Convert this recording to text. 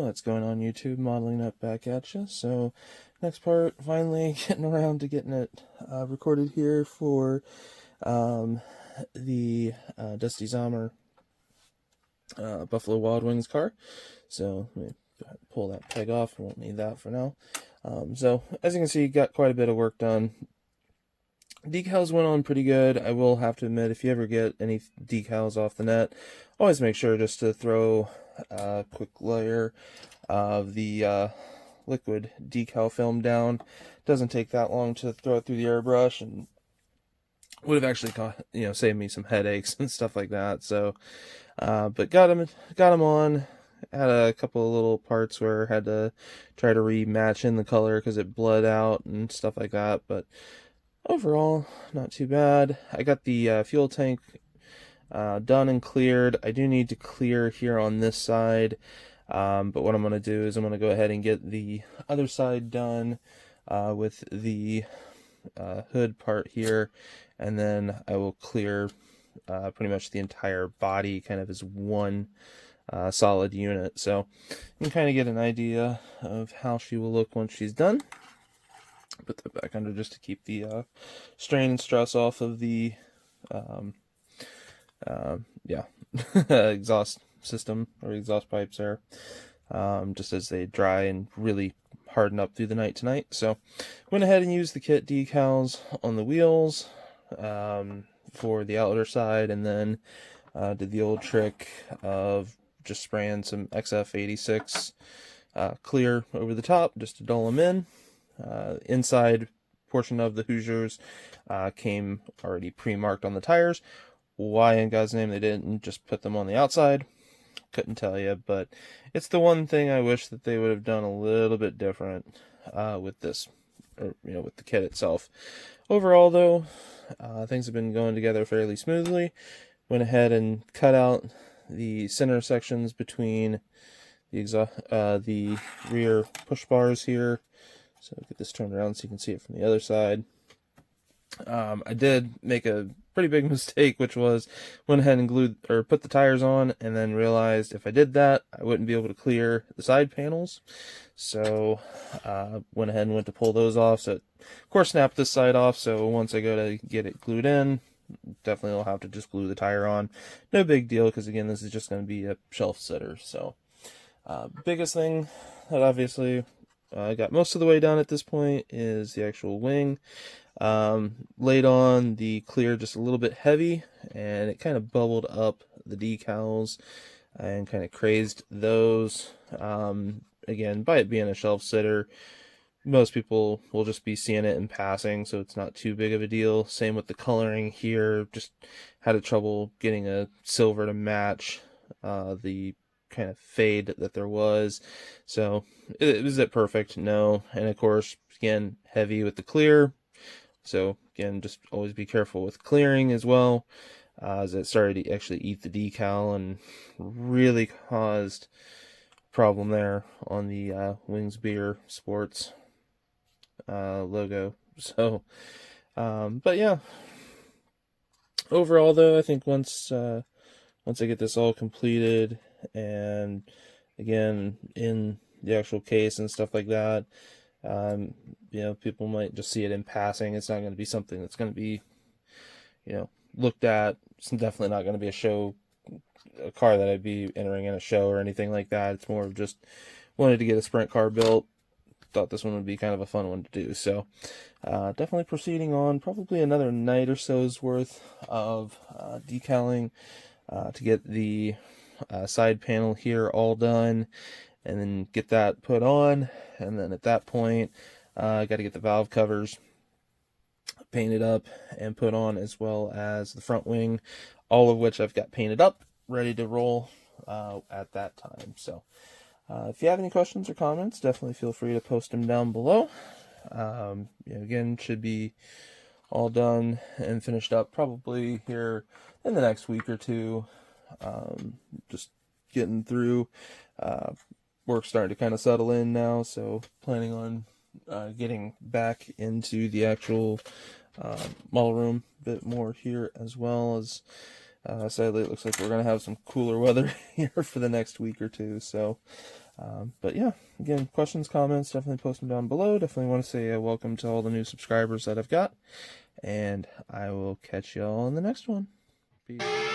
What's going on, YouTube? Modeling up back at you. So, next part, finally getting around to getting it recorded here for the Dusty Zomer Buffalo Wild Wings car. So, let me pull that peg off. I won't need that for now. So, as you can see, got quite a bit of work done. Decals went on pretty good. I will have to admit, if you ever get any decals off the net, always make sure just to throw a quick layer of the liquid decal film down. Doesn't take that long to throw it through the airbrush, and would have actually saved me some headaches and stuff like that. So, but got them on. Had a couple of little parts where I had to try to rematch in the color because it bled out and stuff like that, but overall, not too bad. I got the fuel tank done and cleared. I do need to clear here on this side, but what I'm going to do is I'm going to go ahead and get the other side done with the hood part here, and then I will clear pretty much the entire body kind of as one solid unit. So you can kind of get an idea of how she will look once she's done. Put that back under just to keep the strain and stress off of the exhaust system or exhaust pipes there, just as they dry and really harden up through the night tonight. So went ahead and used the kit decals on the wheels for the outer side, and then did the old trick of just spraying some XF86 clear over the top just to dull them in. Inside portion of the Hoosiers came already pre-marked on the tires. Why in God's name they didn't just put them on the outside, couldn't tell you, but it's the one thing I wish that they would have done a little bit different with this, or with the kit itself. Overall, though, things have been going together fairly smoothly. Went ahead and cut out the center sections between the rear push bars here. So get this turned around so you can see it from the other side. I did make a pretty big mistake, which was went ahead and put the tires on, and then realized if I did that, I wouldn't be able to clear the side panels. So went ahead and went to pull those off. So of course snapped this side off. So once I go to get it glued in, definitely will have to just glue the tire on. No big deal, because again, this is just going to be a shelf sitter. So biggest thing that obviously I got most of the way done at this point is the actual wing. Laid on the clear just a little bit heavy, and it kind of bubbled up the decals and kind of crazed those. Again, by it being a shelf sitter, most people will just be seeing it in passing, so it's not too big of a deal. Same with the coloring here, just had a trouble getting a silver to match the kind of fade that there was. So was it perfect? No. And of course, again, heavy with the clear, so again, just always be careful with clearing as well, as it started to actually eat the decal and really caused a problem there on the Wings Beer Sports logo. So but yeah, overall though, I think once I get this all completed, and again in the actual case and stuff like that, people might just see it in passing. It's not going to be something that's going to be looked at. It's definitely not going to be a car that I'd be entering in a show or anything like that. It's more of just wanted to get a sprint car built, thought this one would be kind of a fun one to do. So definitely proceeding on probably another night or so's worth of decaling to get the side panel here all done, and then get that put on. And then at that point, I got to get the valve covers painted up and put on, as well as the front wing, all of which I've got painted up, ready to roll at that time. So if you have any questions or comments, definitely feel free to post them down below. Again, should be all done and finished up probably here in the next week or two. Just getting through. Work's starting to kind of settle in now, so planning on getting back into the actual model room a bit more here, as well as sadly it looks like we're going to have some cooler weather here for the next week or two. So But yeah, again, questions, comments, definitely post them down below. Definitely want to say welcome to all the new subscribers that I've got. And I will catch y'all in the next one. Peace.